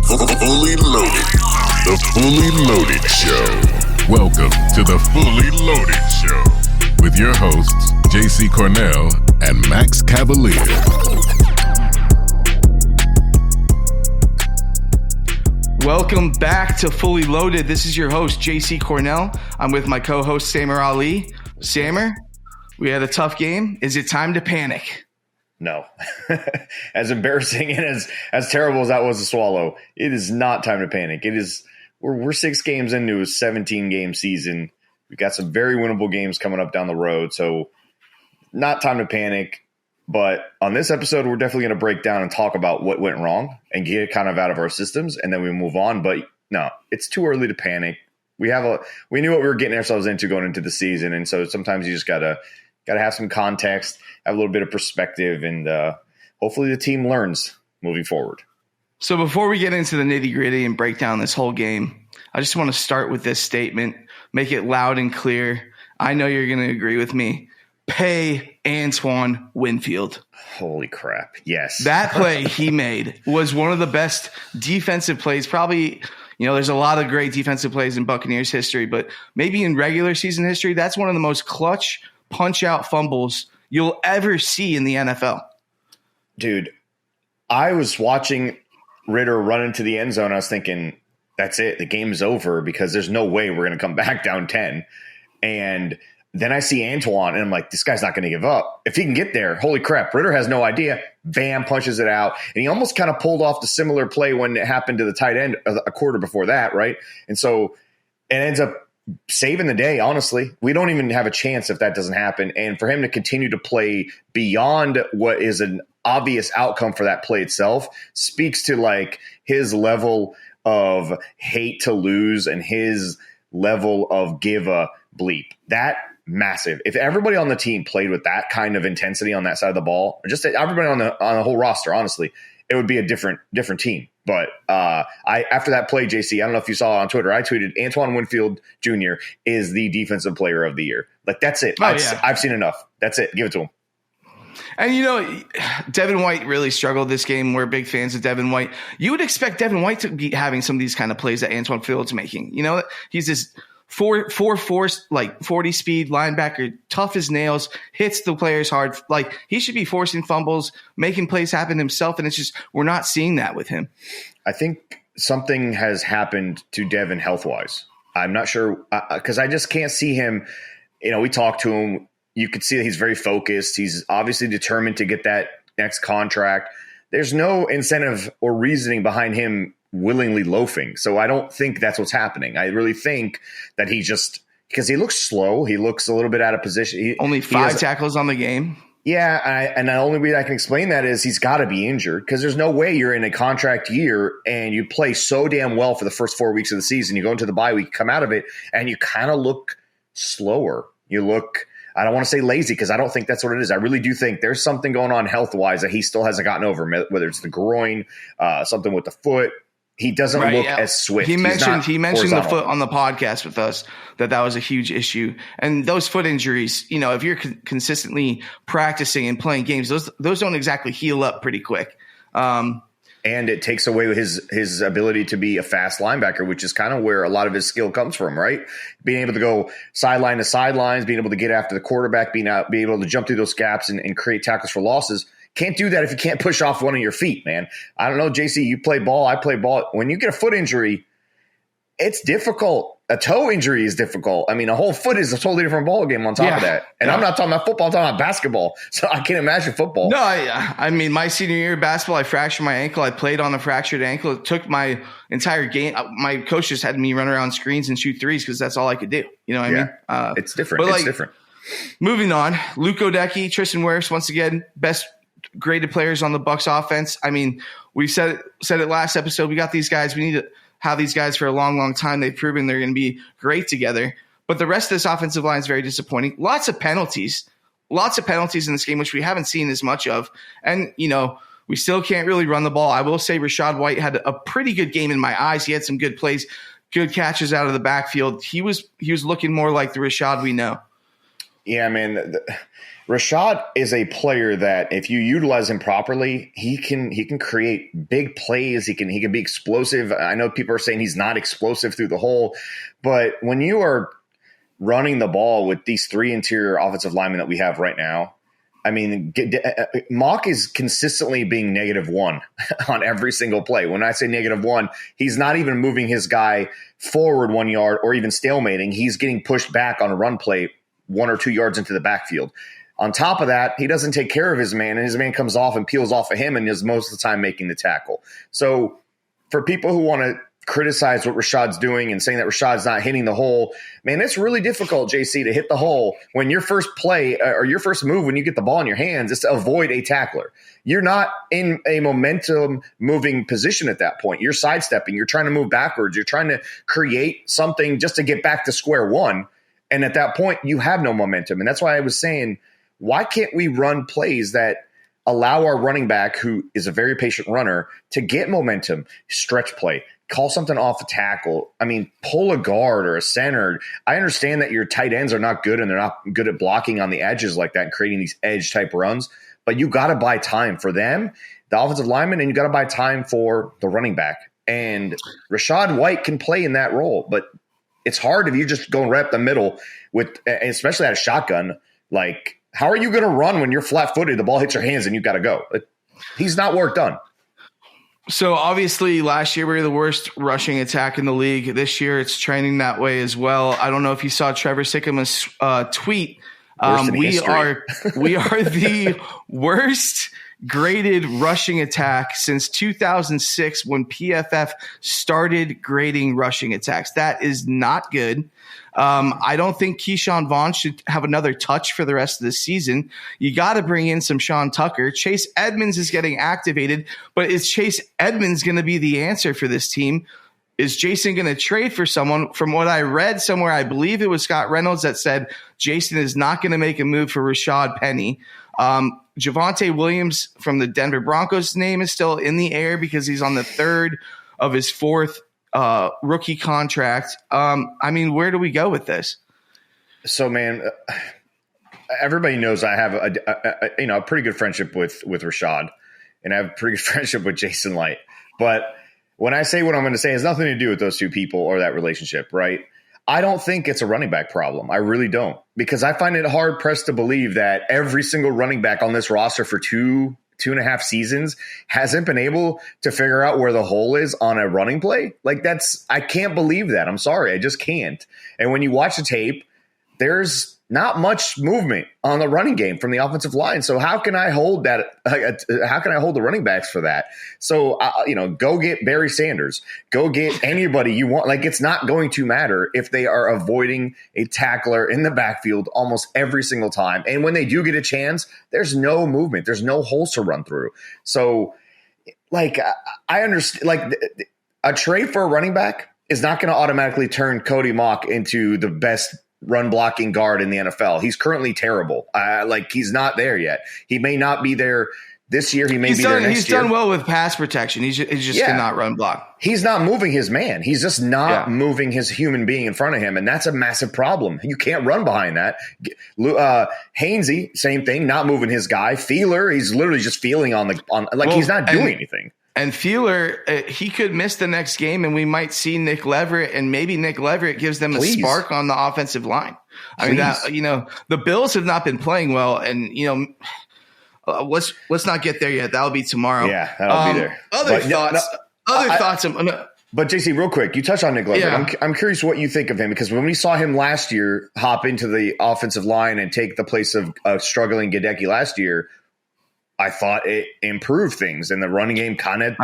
Fully loaded. The Fully Loaded Show. Welcome to the Fully Loaded Show with your hosts, JC Cornell and Max Cavalier. Welcome back to Fully Loaded. This is your host, JC Cornell. I'm with my co-host, Samer Ali. Samer, we had a tough game. Is it time to panic? No. As embarrassing and as terrible as that was to swallow, it is not time to panic. It is. We're 6 games into a 17-game season. We've got some very winnable games coming up down the road, so not time to panic. But on this episode, we're definitely going to break down and talk about what went wrong and get it kind of out of our systems, and then we move on. But no, it's too early to panic. We knew what we were getting ourselves into going into the season, and so sometimes you just gotta have some context, have a little bit of perspective, and hopefully the team learns moving forward. So before we get into the nitty-gritty and break down this whole game, I just want to start with this statement, make it loud and clear. I know you're going to agree with me. Pay Antoine Winfield. Holy crap. Yes. That play he made was one of the best defensive plays. Probably, there's a lot of great defensive plays in Buccaneers history, but maybe in regular season history, that's one of the most clutch punch-out fumbles you'll ever see in the NFL. Dude, I was watching Ritter run into the end zone. I was thinking, that's it. The game's over because there's no way we're going to come back down 10. And then I see Antoine, and I'm like, this guy's not going to give up. If he can get there, holy crap, Ritter has no idea. Bam, punches it out. And he almost kind of pulled off the similar play when it happened to the tight end a quarter before that, right? And so it ends up saving the day, honestly. We don't even have a chance if that doesn't happen. And for him to continue to play beyond what is an obvious outcome for that play itself speaks to like his level of hate to lose and his level of give a bleep. That massive. If everybody on the team played with that kind of intensity on that side of the ball, or just everybody on the whole roster, honestly, it would be a different team. But after that play, JC, I don't know if you saw on Twitter, I tweeted Antoine Winfield Jr. is the defensive player of the year. Like, that's it. I've seen enough. That's it. Give it to him. And, Devin White really struggled this game. We're big fans of Devin White. You would expect Devin White to be having some of these kind of plays that Antoine Field's making. He's this 4.4 like 40 speed linebacker, tough as nails, hits the players hard. Like, he should be forcing fumbles, making plays happen himself, and it's just we're not seeing that with him. I think something has happened to Devin health-wise. I'm not sure because I just can't see him. We talked to him. You could see that he's very focused. He's obviously determined to get that next contract. There's no incentive or reasoning behind him willingly loafing. So I don't think that's what's happening. I really think that because he looks slow. He looks a little bit out of position. Only 5 tackles on the game. Yeah. And the only way I can explain that is he's got to be injured because there's no way you're in a contract year and you play so damn well for the first 4 weeks of the season. You go into the bye week, come out of it, and you kind of look slower. You look, I don't want to say lazy because I don't think that's what it is. I really do think there's something going on health-wise that he still hasn't gotten over, whether it's the groin, something with the foot. He doesn't look as swift. He mentioned the foot on the podcast with us, that was a huge issue. And those foot injuries, if you're consistently practicing and playing games, those don't exactly heal up pretty quick. And it takes away his ability to be a fast linebacker, which is kind of where a lot of his skill comes from, right? Being able to go sideline to sidelines, being able to get after the quarterback, being able to jump through those gaps and create tackles for losses. Can't do that if you can't push off one of your feet, man. I don't know, JC, you play ball, I play ball. When you get a foot injury, it's difficult. A toe injury is difficult. I mean, a whole foot is a totally different ball game on top of that. And I'm not talking about football, I'm talking about basketball. So I can't imagine football. No, I mean, my senior year of basketball, I fractured my ankle. I played on a fractured ankle. It took my entire game. My coach just had me run around screens and shoot threes because that's all I could do. You know what I mean? It's different. It's different. Moving on, Luke Odecki, Tristan Wirfs, once again, best graded players on the Bucs offense. I mean, we said it last episode. We got these guys. We need to have these guys for a long, long time. They've proven they're going to be great together. But the rest of this offensive line is very disappointing. Lots of penalties in this game, which we haven't seen as much of. And, we still can't really run the ball. I will say Rachaad White had a pretty good game in my eyes. He had some good plays, good catches out of the backfield. He was looking more like the Rachaad we know. Yeah, man. Rashad is a player that if you utilize him properly, he can create big plays. He can be explosive. I know people are saying he's not explosive through the hole, but when you are running the ball with these three interior offensive linemen that we have right now, I mean, Mock is consistently being -1 on every single play. When I say -1, he's not even moving his guy forward 1 yard or even stalemating. He's getting pushed back on a run play 1 or 2 yards into the backfield. On top of that, he doesn't take care of his man, and his man comes off and peels off of him and is most of the time making the tackle. So for people who want to criticize what Rashad's doing and saying that Rashad's not hitting the hole, man, it's really difficult, JC, to hit the hole when your first play or your first move when you get the ball in your hands is to avoid a tackler. You're not in a momentum moving position at that point. You're sidestepping. You're trying to move backwards. You're trying to create something just to get back to square one. And at that point, you have no momentum. And that's why I was saying, why can't we run plays that allow our running back, who is a very patient runner, to get momentum, stretch play, call something off a tackle. I mean, pull a guard or a center. I understand that your tight ends are not good and they're not good at blocking on the edges like that and creating these edge type runs, but you got to buy time for them, the offensive lineman, and you got to buy time for the running back. And Rachaad White can play in that role, but it's hard if you just go right up the middle with, especially at a shotgun. Like, how are you going to run when you're flat-footed, the ball hits your hands and you got to go? He's not work done. So obviously last year we were the worst rushing attack in the league. This year it's trending that way as well. I don't know if you saw Trevor Sikkema's tweet. We are the worst graded rushing attack since 2006 when PFF started grading rushing attacks. That is not good. I don't think Keyshawn Vaughn should have another touch for the rest of the season. You got to bring in some Sean Tucker. Chase Edmonds is getting activated, but is Chase Edmonds going to be the answer for this team? Is Jason going to trade for someone? From what I read somewhere, I believe it was Scott Reynolds that said Jason is not going to make a move for Rashad Penny. Javonte Williams from the Denver Broncos name is still in the air because he's on the third of his fourth rookie contract. I mean, where do we go with this? So, man, everybody knows I have a pretty good friendship with Rashad, and I have a pretty good friendship with Jason Light. But when I say what I'm going to say, it has nothing to do with those two people or that relationship, right? I don't think it's a running back problem. I really don't, because I find it hard pressed to believe that every single running back on this roster for two and a half seasons hasn't been able to figure out where the hole is on a running play. Like, I can't believe that. I'm sorry. I just can't. And when you watch the tape, there's not much movement on the running game from the offensive line. So how can I hold that? How can I hold the running backs for that? So, go get Barry Sanders, go get anybody you want. Like, it's not going to matter if they are avoiding a tackler in the backfield almost every single time. And when they do get a chance, there's no movement. There's no holes to run through. So, like, I understand, like, a trade for a running back is not going to automatically turn Cody Mock into the best run blocking guard in the NFL. He's currently terrible. He's not there yet. He may not be there this year. He may be there next year. He's done well with pass protection. He just cannot run block. He's not moving his man. He's just not moving his human being in front of him. And that's a massive problem. You can't run behind that. Hainsey, same thing, not moving his guy. Feeler, he's literally just feeling he's not doing anything. And Feeler, he could miss the next game, and we might see Nick Leverett, and maybe Nick Leverett gives them a spark on the offensive line. I mean, the Bills have not been playing well, and let's not get there yet. That'll be tomorrow. Yeah, that'll be there. Other thoughts. But JC, real quick, you touched on Nick Leverett. Yeah. I'm curious what you think of him, because when we saw him last year hop into the offensive line and take the place of struggling Gadecki last year, I thought it improved things, and the running game kind of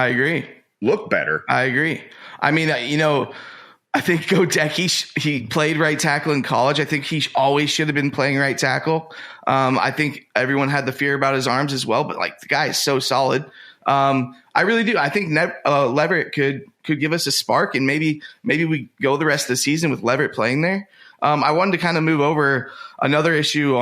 looked better. I agree. I mean, I think Gadecki, he played right tackle in college. I think he always should have been playing right tackle. I think everyone had the fear about his arms as well, but the guy is so solid. I really do. I think Leverett could give us a spark, and maybe we go the rest of the season with Leverett playing there. I wanted to kind of move over another issue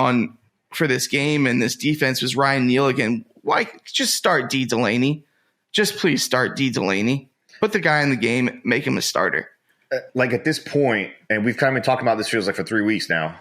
for this game and this defense was Ryan Neal again. Why just start D. Delaney? Just please start D. Delaney. Put the guy in the game, make him a starter. At this point, and we've kind of been talking about this feels like for 3 weeks now.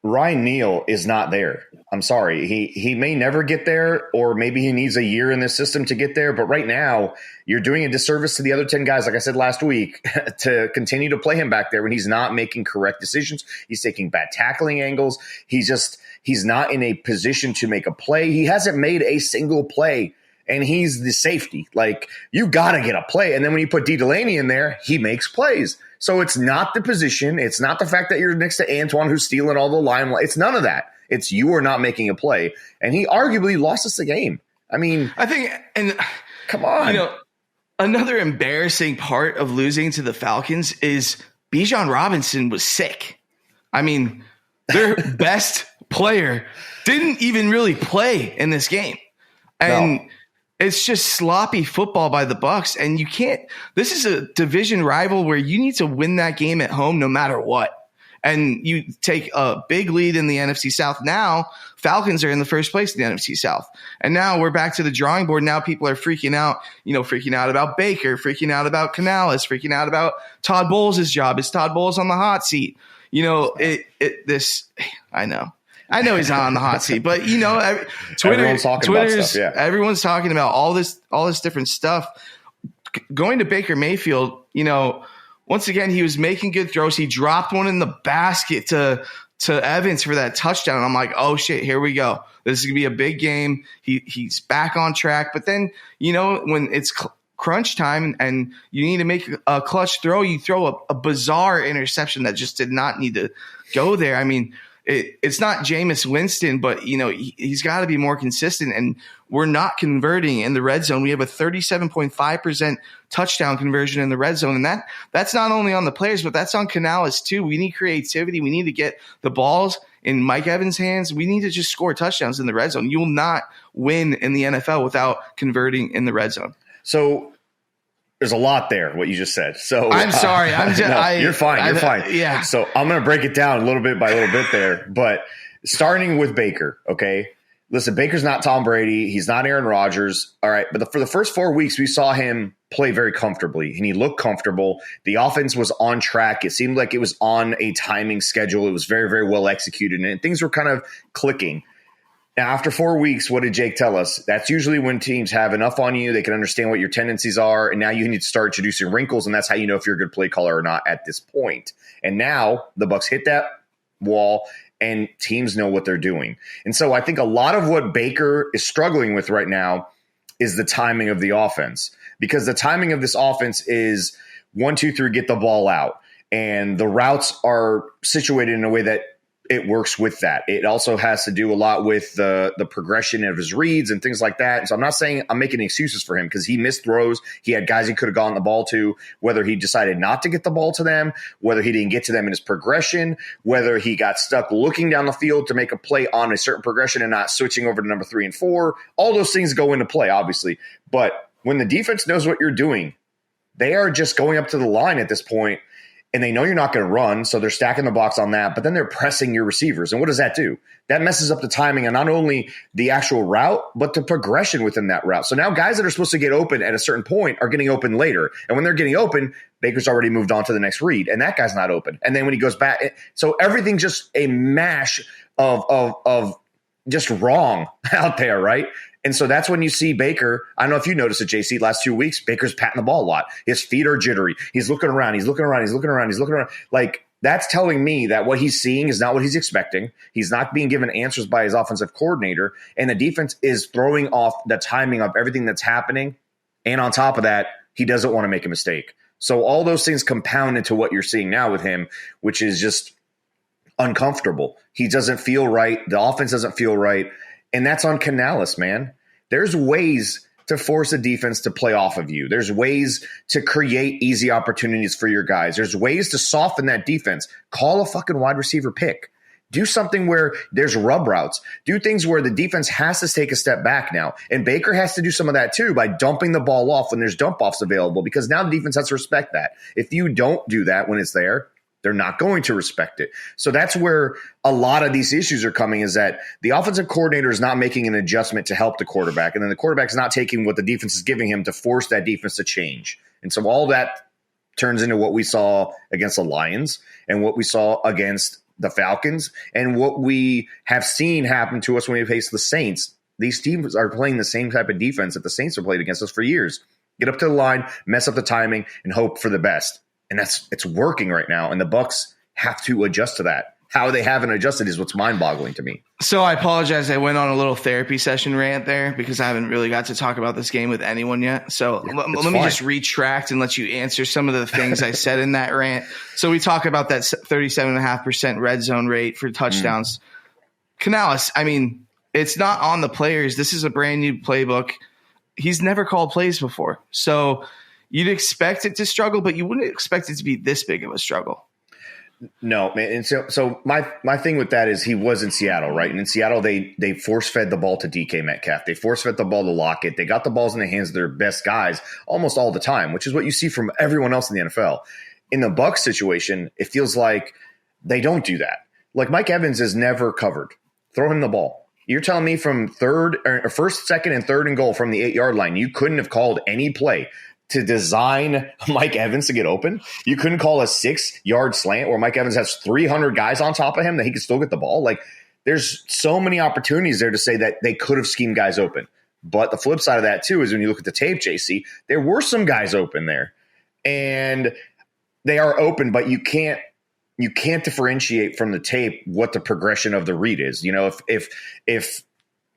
Ryan Neal is not there. I'm sorry. He may never get there, or maybe he needs a year in this system to get there. But right now, you're doing a disservice to the other 10 guys, like I said last week, to continue to play him back there when he's not making correct decisions. He's taking bad tackling angles. He's not in a position to make a play. He hasn't made a single play, and he's the safety. Like, you got to get a play. And then when you put D. Delaney in there, he makes plays. So it's not the position. It's not the fact that you're next to Antoine who's stealing all the limelight. It's none of that. It's you are not making a play. And he arguably lost us the game. I mean, I think, and come on. Another embarrassing part of losing to the Falcons is Bijan Robinson was sick. I mean, their best player didn't even really play in this game. And it's just sloppy football by the Bucs. And you can't – this is a division rival where you need to win that game at home no matter what. And you take a big lead in the NFC South. Now, Falcons are in the first place in the NFC South. And now we're back to the drawing board. Now people are freaking out about Baker, freaking out about Canales, freaking out about Todd Bowles' job. Is Todd Bowles on the hot seat? I know he's not on the hot seat, but everyone's talking about stuff, yeah. Everyone's talking about all this different stuff. Going to Baker Mayfield, once again, he was making good throws. He dropped one in the basket to Evans for that touchdown. I'm like, oh shit, here we go. This is gonna be a big game. He's back on track. But then, when it's crunch time and you need to make a clutch throw, you throw a bizarre interception that just did not need to go there. I mean, it's not Jameis Winston, but he's got to be more consistent, and we're not converting in the red zone. We have a 37.5% touchdown conversion in the red zone, and that's not only on the players, but that's on Canales too. We need creativity. We need to get the balls in Mike Evans' hands. We need to just score touchdowns in the red zone. You will not win in the NFL without converting in the red zone. So there's a lot there, what you just said. So I'm sorry. You're fine. You're fine. Yeah. So I'm going to break it down little bit by little bit there. But starting with Baker, okay? Listen, Baker's not Tom Brady. He's not Aaron Rodgers. All right. But for the first 4 weeks, we saw him play very comfortably, and he looked comfortable. The offense was on track. It seemed like it was on a timing schedule. It was very, very well executed, and things were kind of clicking. Now, after 4 weeks, what did Jake tell us? That's usually when teams have enough on you. They can understand what your tendencies are. And now you need to start introducing wrinkles. And that's how you know if you're a good play caller or not at this point. And now the Bucs hit that wall and teams know what they're doing. And so I think a lot of what Baker is struggling with right now is the timing of the offense, because the timing of this offense is 1, 2, 3, get the ball out. And the routes are situated in a way that it works with that. It also has to do a lot with the progression of his reads and things like that. And so I'm not saying I'm making excuses for him, because he missed throws. He had guys he could have gotten the ball to, whether he decided not to get the ball to them, whether he didn't get to them in his progression, whether he got stuck looking down the field to make a play on a certain progression and not switching over to number 3 and 4. All those things go into play, obviously. But when the defense knows what you're doing, they are just going up to the line at this point. And they know you're not going to run, so they're stacking the box on that. But then they're pressing your receivers. And what does that do? That messes up the timing on not only the actual route, but the progression within that route. So now guys that are supposed to get open at a certain point are getting open later. And when they're getting open, Baker's already moved on to the next read, and that guy's not open. And then when he goes back, so everything's just a mash of just wrong out there, right? And so that's when you see Baker. I don't know if you noticed it, JC, last 2 weeks, Baker's patting the ball a lot. His feet are jittery. He's looking around. Like, that's telling me that what he's seeing is not what he's expecting. He's not being given answers by his offensive coordinator. And the defense is throwing off the timing of everything that's happening. And on top of that, he doesn't want to make a mistake. So all those things compound into what you're seeing now with him, which is just uncomfortable. He doesn't feel right. The offense doesn't feel right. And that's on Canales, man. There's ways to force a defense to play off of you. There's ways to create easy opportunities for your guys. There's ways to soften that defense. Call a fucking wide receiver pick. Do something where there's rub routes. Do things where the defense has to take a step back now. And Baker has to do some of that too by dumping the ball off when there's dump offs available, because now the defense has to respect that. If you don't do that when it's there, they're not going to respect it. So that's where a lot of these issues are coming, is that the offensive coordinator is not making an adjustment to help the quarterback. And then the quarterback is not taking what the defense is giving him to force that defense to change. And so all that turns into what we saw against the Lions and what we saw against the Falcons and what we have seen happen to us when we face the Saints. These teams are playing the same type of defense that the Saints have played against us for years. Get up to the line, mess up the timing, and hope for the best. And it's working right now. And the Bucs have to adjust to that. How they haven't adjusted is what's mind-boggling to me. So I apologize. I went on a little therapy session rant there because I haven't really got to talk about this game with anyone yet. So let me just retract and let you answer some of the things I said in that rant. So we talk about that 37.5% red zone rate for touchdowns. Canales, I mean, it's not on the players. This is a brand new playbook. He's never called plays before. So you'd expect it to struggle, but you wouldn't expect it to be this big of a struggle. No, man. And so my thing with that is he was in Seattle, right? And in Seattle, they force-fed the ball to DK Metcalf. They force-fed the ball to Lockett. They got the balls in the hands of their best guys almost all the time, which is what you see from everyone else in the NFL. In the Bucs situation, it feels like they don't do that. Like Mike Evans is never covered. Throw him the ball. You're telling me from first, second, and third and goal from the 8-yard line, you couldn't have called any play to design Mike Evans to get open? You couldn't call a 6-yard slant where Mike Evans has 300 guys on top of him that he could still get the ball? Like, there's so many opportunities there to say that they could have schemed guys open. But the flip side of that, too, is when you look at the tape, JC, there were some guys open there. And they are open, but you can't differentiate from the tape what the progression of the read is. You know, if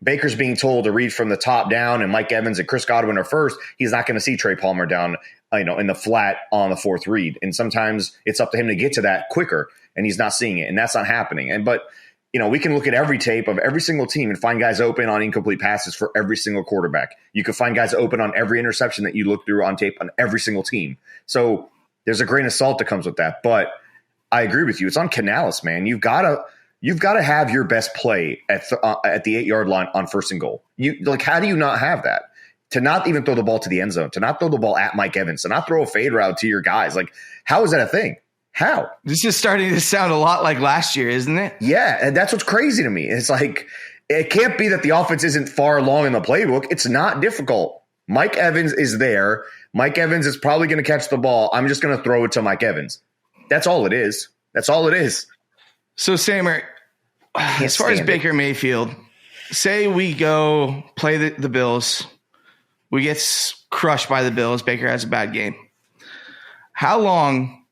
Baker's being told to read from the top down and Mike Evans and Chris Godwin are first, he's not going to see Trey Palmer down, in the flat on the fourth read. And sometimes it's up to him to get to that quicker, and he's not seeing it, and that's not happening. But we can look at every tape of every single team and find guys open on incomplete passes for every single quarterback. You can find guys open on every interception that you look through on tape on every single team. So there's a grain of salt that comes with that. But I agree with you. It's on Canales, man. You've got to have your best play at the 8-yard line on first and goal. How do you not have that? To not even throw the ball to the end zone, to not throw the ball at Mike Evans, to not throw a fade route to your guys. Like, how is that a thing? How? This is starting to sound a lot like last year, isn't it? Yeah, and that's what's crazy to me. It's like, it can't be that the offense isn't far along in the playbook. It's not difficult. Mike Evans is there. Mike Evans is probably going to catch the ball. I'm just going to throw it to Mike Evans. That's all it is. That's all it is. So, Samer, as far as Baker Mayfield, say we go play the Bills. We get crushed by the Bills. Baker has a bad game. How long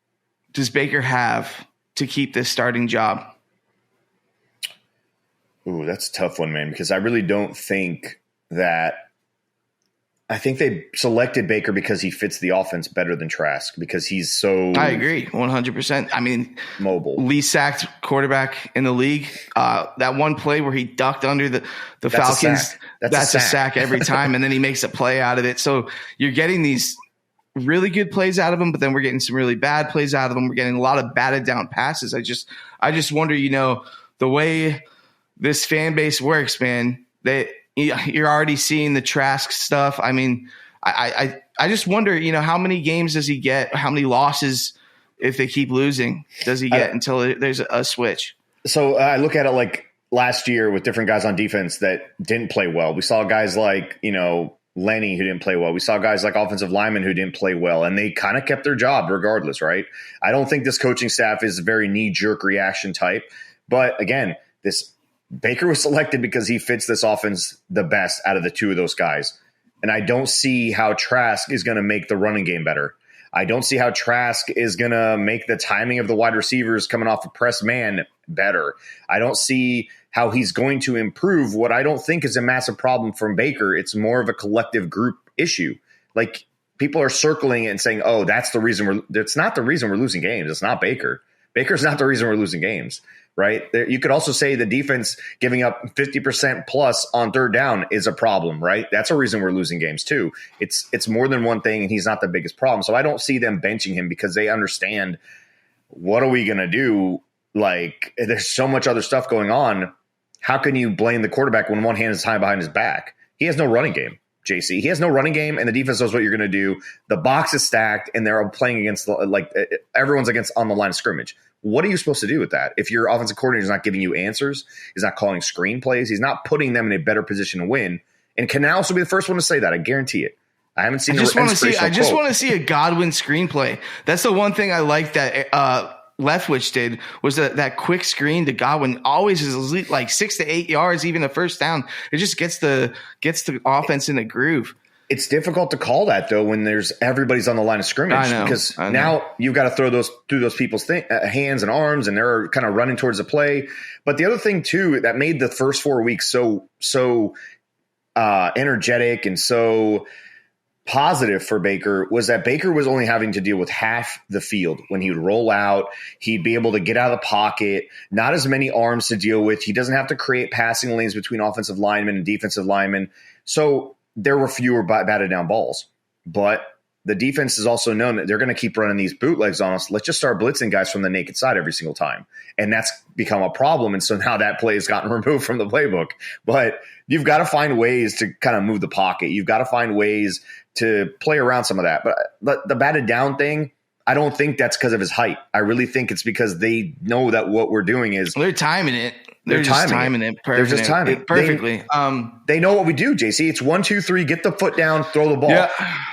does Baker have to keep this starting job? Ooh, that's a tough one, man, because I really don't think that – I think they selected Baker because he fits the offense better than Trask, because he's so – I agree, 100%. I mean, mobile. Least sacked quarterback in the league. That one play where he ducked under the Falcons, that's a sack every time, and then he makes a play out of it. So you're getting these really good plays out of him, but then we're getting some really bad plays out of him. We're getting a lot of batted down passes. I just wonder, the way this fan base works, man, you're already seeing the Trask stuff. I mean, I just wonder, how many games does he get? How many losses, if they keep losing, does he get until there's a switch? So I look at it like last year with different guys on defense that didn't play well. We saw guys like, Lenny who didn't play well. We saw guys like offensive linemen who didn't play well, and they kind of kept their job regardless, right? I don't think this coaching staff is a very knee-jerk reaction type. But again, Baker was selected because he fits this offense the best out of the two of those guys. And I don't see how Trask is going to make the running game better. I don't see how Trask is going to make the timing of the wide receivers coming off a press man better. I don't see how he's going to improve what I don't think is a massive problem from Baker. It's more of a collective group issue. Like, people are circling it and saying, oh, that's the reason that's not the reason we're losing games. It's not Baker. Baker's not the reason we're losing games. Right? You could also say the defense giving up 50% plus on third down is a problem, right? That's a reason we're losing games too. It's more than one thing, and he's not the biggest problem. So I don't see them benching him because they understand, what are we going to do? Like, there's so much other stuff going on. How can you blame the quarterback when one hand is tied behind his back? He has no running game, JC. He has no running game, and the defense knows what you're going to do. The box is stacked, and they're playing against, everyone's against on the line of scrimmage. What are you supposed to do with that? If your offensive coordinator is not giving you answers, he's not calling screenplays, he's not putting them in a better position to win. And Canales will be the first one to say that. I guarantee it. I haven't seen. I just want to see a Godwin screenplay. That's the one thing I like that Leftwich did was that quick screen to Godwin always is like 6 to 8 yards, even a first down. It just gets the offense in a groove. It's difficult to call that though when everybody's on the line of scrimmage because now you've got to throw through those people's hands and arms, and they're kind of running towards the play. But the other thing too that made the first 4 weeks so energetic and so positive for Baker was that Baker was only having to deal with half the field. When he would roll out, he'd be able to get out of the pocket, not as many arms to deal with. He doesn't have to create passing lanes between offensive linemen and defensive linemen. So there were fewer batted down balls, but the defense is also known that they're going to keep running these bootlegs on us. Let's just start blitzing guys from the naked side every single time. And that's become a problem. And so now that play has gotten removed from the playbook, but you've got to find ways to kind of move the pocket. You've got to find ways to play around some of that. But the batted down thing, I don't think that's because of his height. I really think it's because they know that what we're doing is they're timing it. They're just timing it perfectly. They're just timing it perfectly. They know what we do, JC. It's 1, 2, 3, get the foot down, throw the ball. Yeah.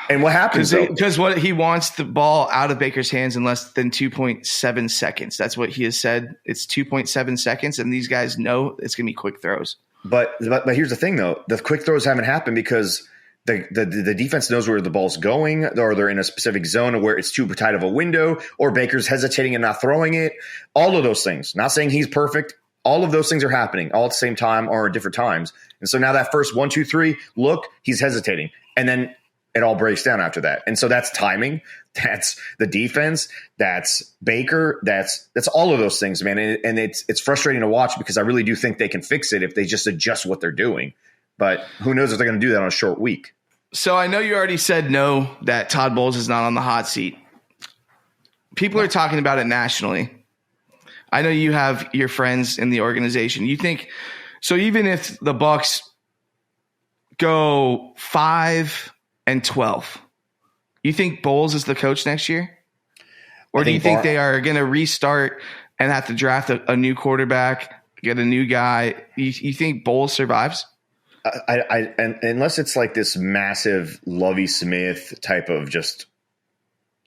And what happens? Because what he wants the ball out of Baker's hands in less than 2.7 seconds. That's what he has said. It's 2.7 seconds, and these guys know it's going to be quick throws. But here's the thing, though. The quick throws haven't happened because the defense knows where the ball's going, or they're in a specific zone where it's too tight of a window, or Baker's hesitating and not throwing it. All of those things. Not saying he's perfect. All of those things are happening all at the same time or at different times. And so now that first 1, 2, 3 look, he's hesitating. And then it all breaks down after that. And so that's timing. That's the defense. That's Baker. That's all of those things, man. And it's frustrating to watch because I really do think they can fix it if they just adjust what they're doing. But who knows if they're going to do that on a short week. So I know you already said no, that Todd Bowles is not on the hot seat. People are talking about it nationally. I know you have your friends in the organization. You think so? Even if the Bucs go 5-12, you think Bowles is the coach next year, or do you think they are going to restart and have to draft a new quarterback, get a new guy? You think Bowles survives? And unless it's like this massive Lovie Smith type of just.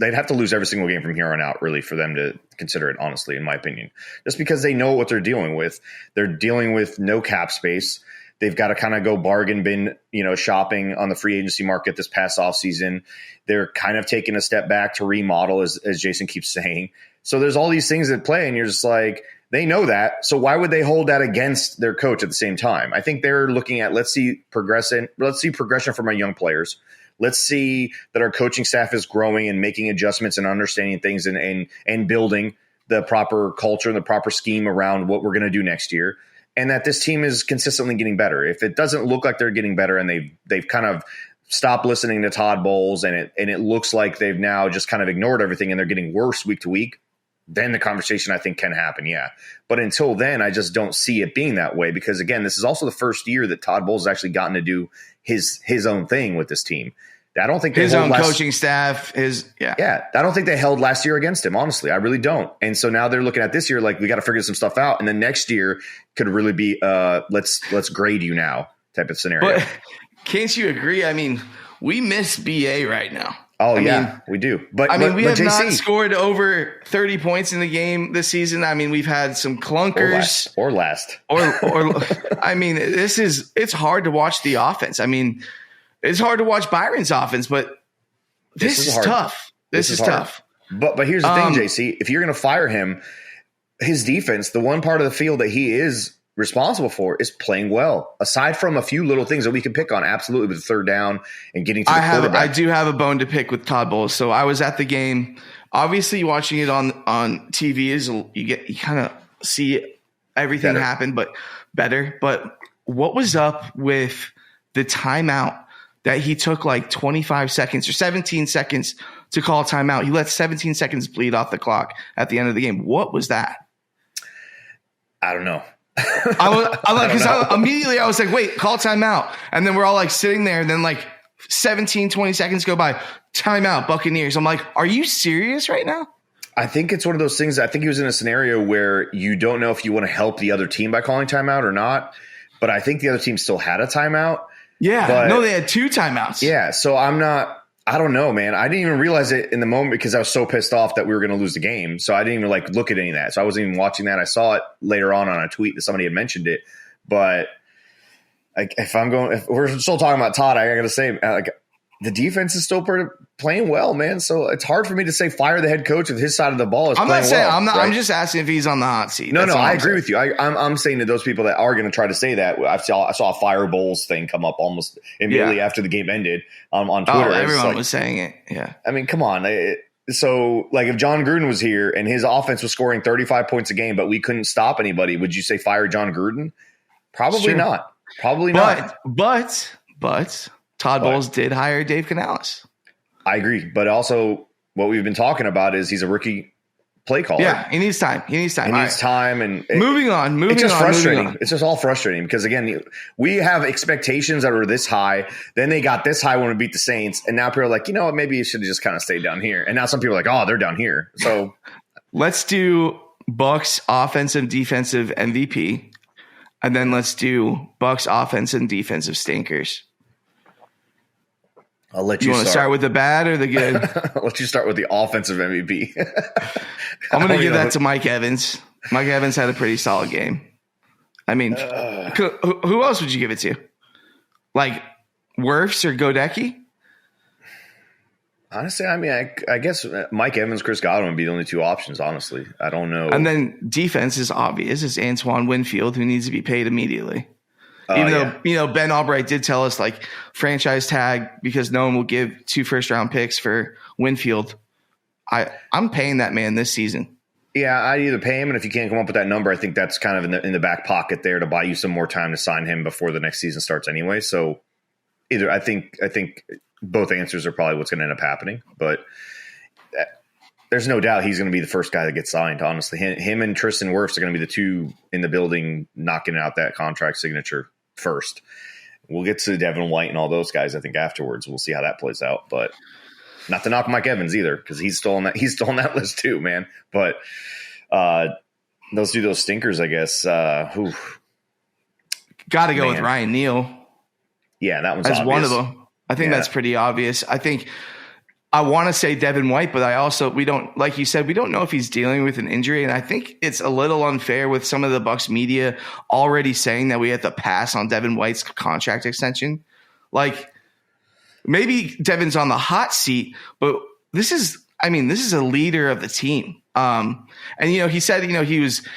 They'd have to lose every single game from here on out, really, for them to consider it, honestly, in my opinion. Just because they know what they're dealing with. They're dealing with no cap space. They've got to kind of go bargain bin, shopping on the free agency market this past offseason. They're kind of taking a step back to remodel, as Jason keeps saying. So there's all these things at play, and you're just like, they know that. So why would they hold that against their coach at the same time? I think they're looking at, let's see progression from our young players. Let's see that our coaching staff is growing and making adjustments and understanding things and building the proper culture and the proper scheme around what we're going to do next year. And that this team is consistently getting better. If it doesn't look like they're getting better and they've kind of stopped listening to Todd Bowles and it looks like they've now just kind of ignored everything and they're getting worse week to week, then the conversation I think can happen. Yeah. But until then, I just don't see it being that way because again, this is also the first year that Todd Bowles has actually gotten to do his own thing with this team. I don't think his own coaching staff is. Yeah. I don't think they held last year against him. Honestly, I really don't. And so now they're looking at this year like we got to figure some stuff out. And then next year could really be let's grade you now type of scenario. But can't you agree? I mean, we miss BA right now. Oh, I mean, we do. But we have JC, not scored over 30 points in the game this season. I mean, we've had some clunkers. Or last. Or I mean, it's hard to watch the offense. I mean, it's hard to watch Byron's offense, but this is tough. This is tough. But here's the thing, JC. If you're going to fire him, his defense, the one part of the field that he is responsible for is playing well. Aside from a few little things that we can pick on, absolutely, with the third down and getting to the quarterback. I do have a bone to pick with Todd Bowles. So I was at the game. Obviously, watching it on TV is you kind of see everything happen, but better. But what was up with the timeout that he took like 25 seconds or 17 seconds to call timeout? He let 17 seconds bleed off the clock at the end of the game. What was that? I don't know. Immediately I was like, wait, call timeout. And then we're all like sitting there. And then like 17, 20 seconds go by. Timeout, Buccaneers. I'm like, are you serious right now? I think it's one of those things. I think he was in a scenario where you don't know if you want to help the other team by calling timeout or not. But I think the other team still had a timeout. Yeah. No, they had 2 timeouts. Yeah. So I I don't know, man. I didn't even realize it in the moment because I was so pissed off that we were going to lose the game. So I didn't even look at any of that. So I wasn't even watching that. I saw it later on a tweet that somebody had mentioned it. But if we're still talking about Todd, I got to say, the defense is still playing well, man. So it's hard for me to say fire the head coach if his side of the ball is playing well. I'm just asking if he's on the hot seat. No, I agree with you. I'm saying to those people that are going to try to say that, I saw a fire Bowles thing come up almost immediately after the game ended on Twitter. Oh, everyone was saying it. Yeah. I mean, come on. So if John Gruden was here and his offense was scoring 35 points a game, but we couldn't stop anybody, would you say fire John Gruden? Probably not. Probably not. But Todd Bowles did hire Dave Canales. I agree. But also what we've been talking about is he's a rookie play caller. Yeah, he needs time. He needs time. And moving on. It's just frustrating. It's just all frustrating because, again, we have expectations that are this high. Then they got this high when we beat the Saints. And now people are like, you know what, maybe you should have just kind of stayed down here. And now some people are like, oh, they're down here. So let's do Bucs offensive defensive MVP. And then let's do Bucs offensive and defensive stinkers. I'll let you want to start with the bad or the good? I'll let you start with the offensive MVP. I'm going to give that to Mike Evans. Mike Evans had a pretty solid game. I mean, who else would you give it to? Like Wirfs or Godecki? Honestly, I mean, I guess Mike Evans, Chris Godwin would be the only two options, honestly. I don't know. And then defense is obvious. It's Antoine Winfield, who needs to be paid immediately. Even though, Ben Albright did tell us, franchise tag because no one will give 2 first-round picks for Winfield. I'm paying that man this season. Yeah, I'd either pay him, and if you can't come up with that number, I think that's kind of in the back pocket there to buy you some more time to sign him before the next season starts anyway. So either I think both answers are probably what's going to end up happening. But there's no doubt he's going to be the first guy that gets signed, honestly. Him and Tristan Wirfs are going to be the two in the building knocking out that contract signature first. We'll get to Devin White and all those guys, I think, afterwards. We'll see how that plays out. But not to knock Mike Evans either, because he's still on that list too, man. But those stinkers, I guess. Got to go with Ryan Neal. Yeah, that one's as obvious. One of them. I think that's pretty obvious. I think I want to say Devin White, but we don't, like you said, we don't know if he's dealing with an injury. And I think it's a little unfair with some of the Bucs media already saying that we have to pass on Devin White's contract extension. Maybe Devin's on the hot seat, but this is a leader of the team. And he said,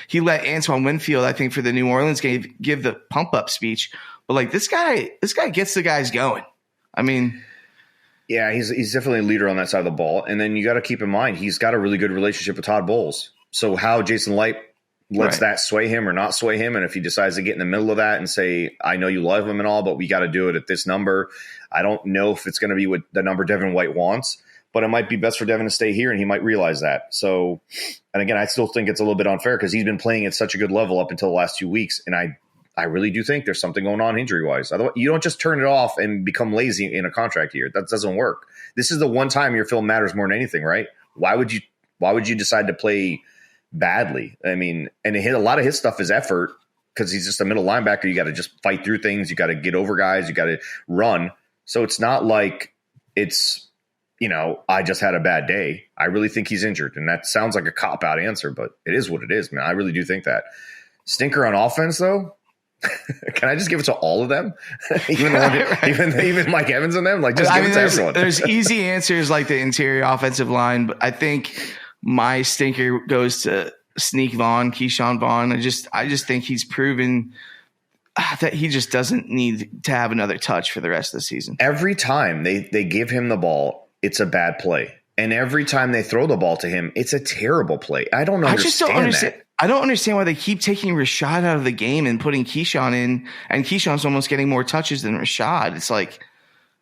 he let Antoine Winfield, I think for the New Orleans game, give the pump up speech, but this guy gets the guys going. I mean, yeah, he's definitely a leader on that side of the ball. And then you got to keep in mind, he's got a really good relationship with Todd Bowles. So how Jason Light lets that sway him or not sway him, and if he decides to get in the middle of that and say, I know you love him and all, but we got to do it at this number. I don't know if it's going to be what the number Devin White wants, but it might be best for Devin to stay here, and he might realize that. So, and again, I still think it's a little bit unfair because he's been playing at such a good level up until the last 2 weeks, and I really do think there's something going on injury-wise. Otherwise, you don't just turn it off and become lazy in a contract year. That doesn't work. This is the one time your film matters more than anything, right? Why would you decide to play badly? I mean, and a lot of his stuff is effort because he's just a middle linebacker. You got to just fight through things. You got to get over guys. You got to run. So it's not like it's, I just had a bad day. I really think he's injured. And that sounds like a cop-out answer, but it is what it is, man. I really do think that. Stinker on offense, though? Can I just give it to all of them? even Mike Evans and them? Just give it to everyone. There's easy answers like the interior offensive line, but I think my stinker goes to Keyshawn Vaughn. I just think he's proven that he just doesn't need to have another touch for the rest of the season. Every time they give him the ball, it's a bad play. And every time they throw the ball to him, it's a terrible play. I don't understand that. I don't understand why they keep taking Rashad out of the game and putting Keyshawn in, and Keyshawn's almost getting more touches than Rashad. It's like,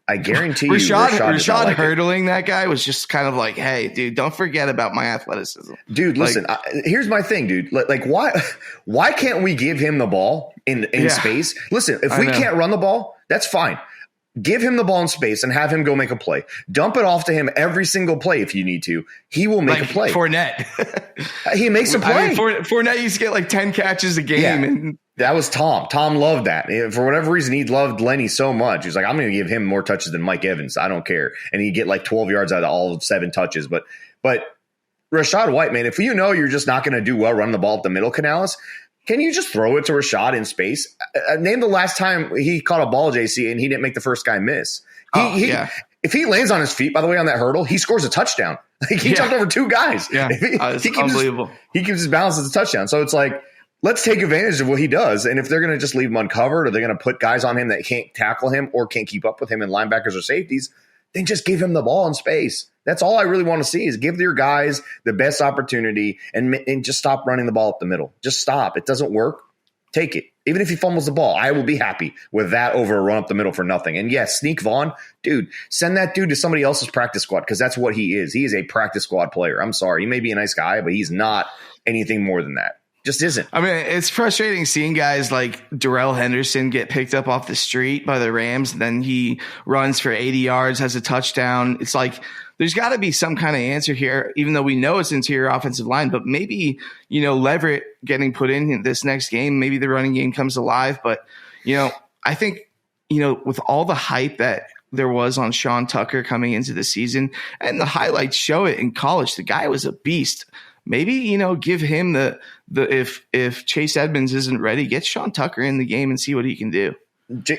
I guarantee you, Rashad hurdling that guy was just kind of like, hey, dude, don't forget about my athleticism. Dude, listen, here's my thing, dude. Why can't we give him the ball in space? Listen, if we can't run the ball, that's fine. Give him the ball in space and have him go make a play. Dump it off to him every single play if you need to. He will make a play. Fournette. He makes a play. I mean, Fournette used to get like 10 catches a game. Yeah. And that was Tom. Tom loved that. For whatever reason, he loved Lenny so much. He's like, I'm going to give him more touches than Mike Evans. I don't care. And he'd get like 12 yards out of all 7 touches. But Rashad White, man, if you know you're just not going to do well running the ball up the middle, Canales, can you just throw it to Rashad in space? Name the last time he caught a ball, JC, and he didn't make the first guy miss. If he lands on his feet, by the way, on that hurdle, he scores a touchdown. Like he jumped over 2 guys. Yeah, it's unbelievable. He keeps his balance as a touchdown. So it's like, let's take advantage of what he does. And if they're going to just leave him uncovered, or they're going to put guys on him that can't tackle him or can't keep up with him in linebackers or safeties, then just give him the ball in space. That's all I really want to see, is give your guys the best opportunity and just stop running the ball up the middle. Just stop. It doesn't work. Take it. Even if he fumbles the ball, I will be happy with that over a run up the middle for nothing. And yes, Sneak Vaughn, dude, send that dude to somebody else's practice squad, because that's what he is. He is a practice squad player. I'm sorry. He may be a nice guy, but he's not anything more than that. Just isn't. I mean, it's frustrating seeing guys like Darrell Henderson get picked up off the street by the Rams, and then he runs for 80 yards, has a touchdown. It's like there's got to be some kind of answer here, even though we know it's interior offensive line. But maybe, Leverett getting put in this next game, maybe the running game comes alive. But, I think, with all the hype that there was on Sean Tucker coming into the season, and the highlights show it in college, the guy was a beast. Maybe, give him the if Chase Edmonds isn't ready, get Sean Tucker in the game and see what he can do.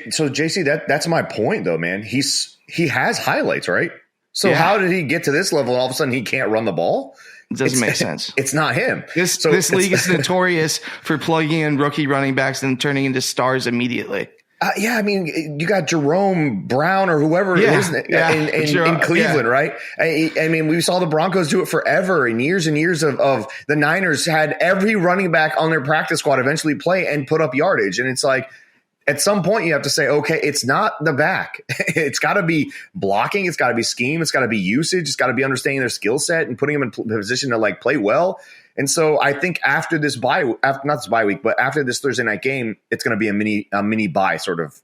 So JC, that's my point though, man. He has highlights, right? So how did he get to this level and all of a sudden he can't run the ball? It doesn't make sense. It's not him. This league is notorious for plugging in rookie running backs and turning into stars immediately. I mean, you got Jerome Brown or whoever it is in Cleveland, right? I mean, we saw the Broncos do it forever, and years of the Niners had every running back on their practice squad eventually play and put up yardage. And it's like, at some point you have to say, okay, it's not the back. It's got to be blocking. It's got to be scheme. It's got to be usage. It's got to be understanding their skill set and putting them in position to like play well. And so I think after this not this bye week, but after this Thursday night game, it's going to be a mini bye sort of,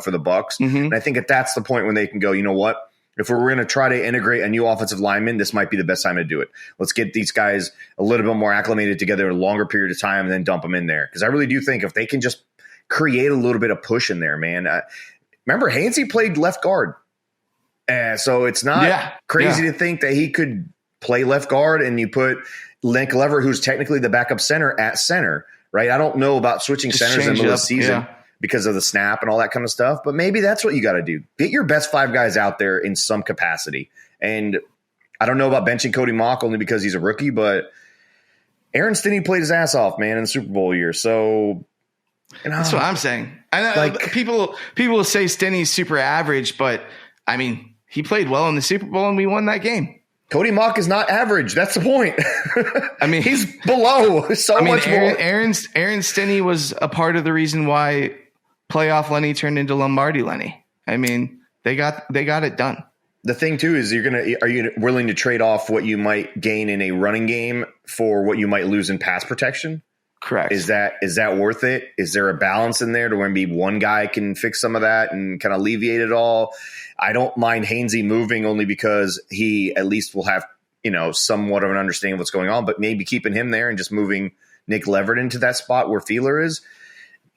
for the Bucs. Mm-hmm. And I think that's the point when they can go, you know what? If we're going to try to integrate a new offensive lineman, this might be the best time to do it. Let's get these guys a little bit more acclimated together in a longer period of time and then dump them in there. Because I really do think if they can just create a little bit of push in there, man. Remember, Hainsey played left guard. So it's not crazy to think that he could play left guard and you put Link Leverett, who's technically the backup center, at center, right? I don't know about switching centers in the middle of the season because of the snap and all that kind of stuff, but maybe that's what you got to do. Get your best 5 guys out there in some capacity. And I don't know about benching Cody Mock only because he's a rookie, but Aaron Stinney played his ass off, man, in the Super Bowl year. So that's what I'm saying. I know people will say Stinney's super average, but I mean, he played well in the Super Bowl and we won that game. Cody Mock is not average. That's the point. I mean, he's below much more. Aaron Stinney was a part of the reason why playoff Lenny turned into Lombardi Lenny. I mean, they got it done. The thing too is are you willing to trade off what you might gain in a running game for what you might lose in pass protection? Correct. Is that worth it? Is there a balance in there to where maybe one guy can fix some of that and kind of alleviate it all? I don't mind Hainsey moving only because he at least will have, somewhat of an understanding of what's going on, but maybe keeping him there and just moving Nick Leverett into that spot where Feeler is.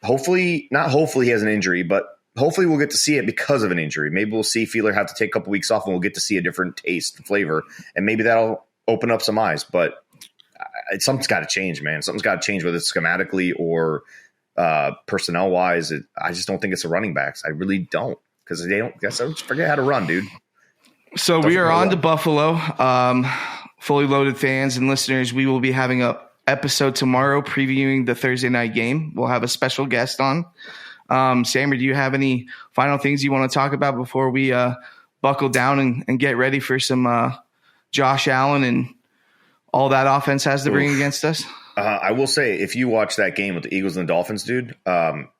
Not hopefully he has an injury, but hopefully we'll get to see it because of an injury. Maybe we'll see Feeler have to take a couple weeks off and we'll get to see a different taste and flavor, and maybe that'll open up some eyes, but something's got to change, man. Something's got to change, whether it's schematically or personnel wise. I just don't think it's the running backs. I really don't, because they don't. Guess I forget how to run, dude. So we are on to Buffalo. Fully loaded fans and listeners, we will be having a episode tomorrow previewing the Thursday night game. We'll have a special guest on. Sammer, do you have any final things you want to talk about before we buckle down and get ready for some Josh Allen and all that offense has to bring against us? I will say, if you watch that game with the Eagles and the Dolphins, dude,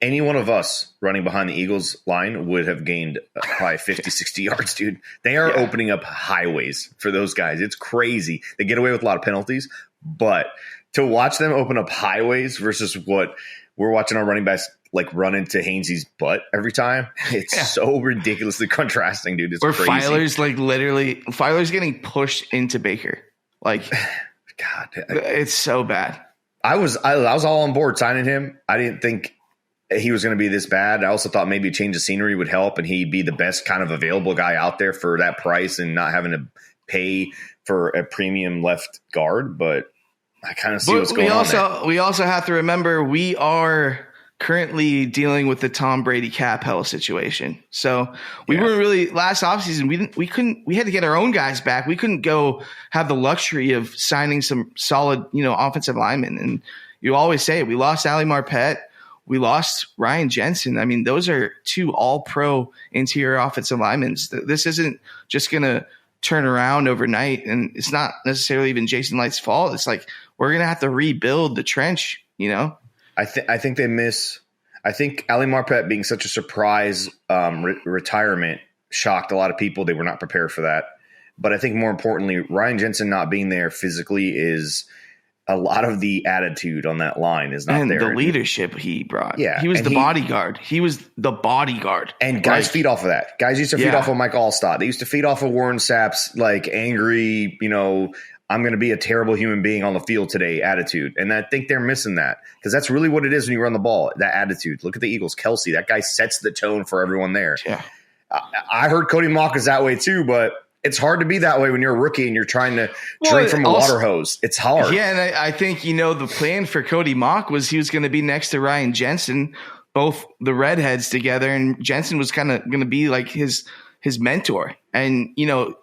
any one of us running behind the Eagles line would have gained probably 50, 60 yards, dude. They are opening up highways for those guys. It's crazy. They get away with a lot of penalties, but to watch them open up highways versus what we're watching our running backs like run into Hainsey's butt every time. It's so ridiculously contrasting, dude. It's crazy. Filer's getting pushed into Baker. Like, God, it's so bad. I was all on board signing him. I didn't think he was going to be this bad. I also thought maybe a change of scenery would help, and he'd be the best kind of available guy out there for that price and not having to pay for a premium left guard. But I kind of see what's going on there. We also have to remember we are currently dealing with the Tom Brady cap hell situation. So we weren't really last offseason. We had to get our own guys back. We couldn't go have the luxury of signing some solid, offensive linemen. And you always say it. We lost Ali Marpet. We lost Ryan Jensen. I mean, those are two all-pro interior offensive linemen. This isn't just going to turn around overnight, and it's not necessarily even Jason Light's fault. It's like we're going to have to rebuild the trench, I think they miss – I think Ali Marpet being such a surprise retirement shocked a lot of people. They were not prepared for that. But I think more importantly, Ryan Jensen not being there physically is – a lot of the attitude on that line is not there. And the leadership he brought. Yeah. He was the bodyguard. He was the bodyguard. And guys feed off of that. Guys used to feed off of Mike Allstott. They used to feed off of Warren Sapp's like angry, I'm going to be a terrible human being on the field today attitude. And I think they're missing that because that's really what it is when you run the ball, that attitude. Look at the Eagles. Kelsey, that guy sets the tone for everyone there. Yeah. I heard Cody Mock is that way too, but it's hard to be that way when you're a rookie and you're trying to drink from a water hose. It's hard. Yeah, and I think, the plan for Cody Mock was he was going to be next to Ryan Jensen, both the redheads together, and Jensen was kind of going to be like his mentor. And, no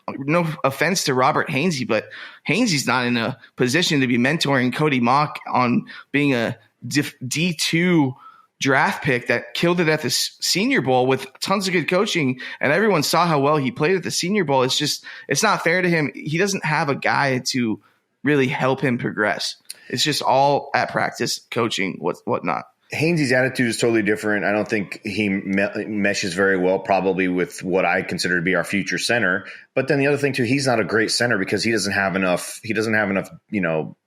offense to Robert Hainsey, but Hainsey's not in a position to be mentoring Cody Mock on being a D2 draft pick that killed it at the Senior Bowl with tons of good coaching, and everyone saw how well he played at the Senior Bowl. It's not fair to him. He doesn't have a guy to really help him progress. It's just all at practice, coaching, whatnot. Hainsey's attitude is totally different. I don't think he meshes very well probably with what I consider to be our future center. But then the other thing too, he's not a great center because he doesn't have enough,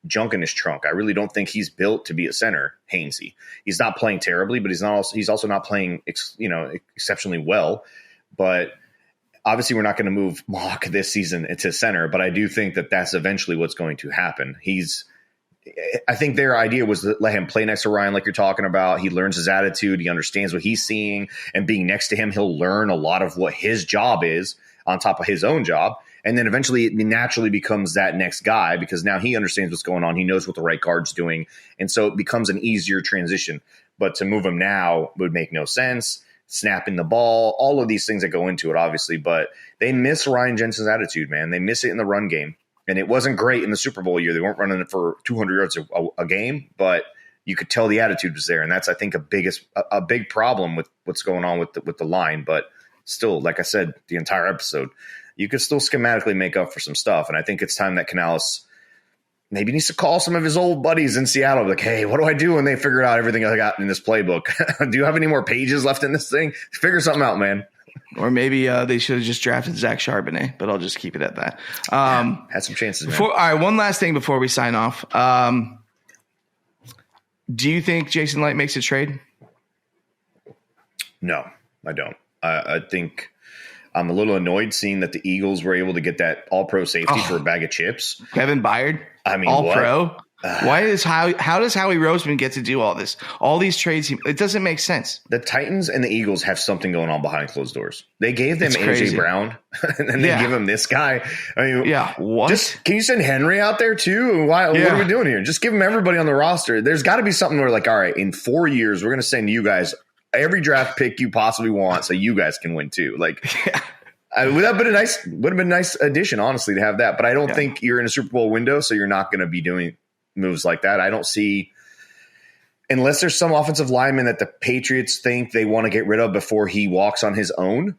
junk in his trunk. I really don't think he's built to be a center, Hainsey. He's not playing terribly, but he's also not playing, exceptionally well. But obviously we're not going to move Mock this season into center, but I do think that that's eventually what's going to happen. I think their idea was to let him play next to Ryan like you're talking about. He learns his attitude. He understands what he's seeing. And being next to him, he'll learn a lot of what his job is on top of his own job. And then eventually it naturally becomes that next guy because now he understands what's going on. He knows what the right guard's doing. And so it becomes an easier transition. But to move him now would make no sense. Snapping the ball, all of these things that go into it, obviously. But they miss Ryan Jensen's attitude, man. They miss it in the run game. And it wasn't great in the Super Bowl year. They weren't running it for 200 yards a game, but you could tell the attitude was there. And that's, I think, a big problem with what's going on with the line. But still, like I said, the entire episode, you could still schematically make up for some stuff. And I think it's time that Canales maybe needs to call some of his old buddies in Seattle. Like, hey, what do I do when they figure out everything I got in this playbook? Do you have any more pages left in this thing? Figure something out, man. Or maybe they should have just drafted Zach Charbonnet, but I'll just keep it at that. Had some chances, man. All right, one last thing before we sign off. Do you think Jason Light makes a trade? No, I don't. I think I'm a little annoyed seeing that the Eagles were able to get that all-pro safety for a bag of chips. Kevin Byard? I mean, all-pro? How does Howie Roseman get to do all this? All these trades, it doesn't make sense. The Titans and the Eagles have something going on behind closed doors. They gave them A.J. Brown, and then they give him this guy. I mean, what? Can you send Henry out there too? What are we doing here? Just give him everybody on the roster. There's got to be something where like, all right, in 4 years, we're going to send you guys every draft pick you possibly want so you guys can win too. Like, would have been a nice addition, honestly, to have that. But I don't think you're in a Super Bowl window, so you're not going to be doing moves like that. I don't see, unless there's some offensive lineman that the Patriots think they want to get rid of before he walks on his own,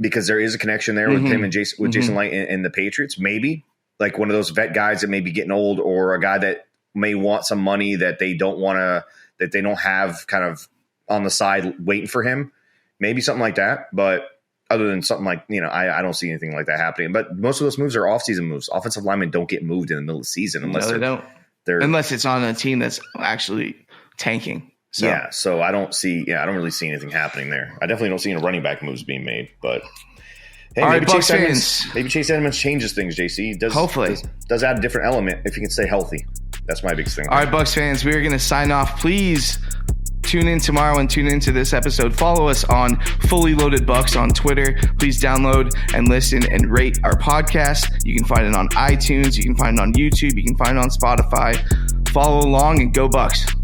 because there is a connection there with him and Jason Light and the Patriots. Maybe like one of those vet guys that may be getting old, or a guy that may want some money that they don't have kind of on the side waiting for him. Maybe something like that. But other than something like, I don't see anything like that happening. But most of those moves are off-season moves. Offensive linemen don't get moved in the middle of the season unless they don't. Unless it's on a team that's actually tanking. So. Yeah, so I don't really see anything happening there. I definitely don't see any running back moves being made, but hey, all maybe right, Chase Edmonds changes things, JC. Hopefully. Does add a different element if he can stay healthy. That's my biggest thing. All right, Bucs fans, we are going to sign off. Please tune in tomorrow and tune into this episode. Follow us on Fully Loaded Bucs on Twitter. Please download and listen and rate our podcast. You can find it on iTunes. You can find it on YouTube. You can find it on Spotify. Follow along and go Bucs.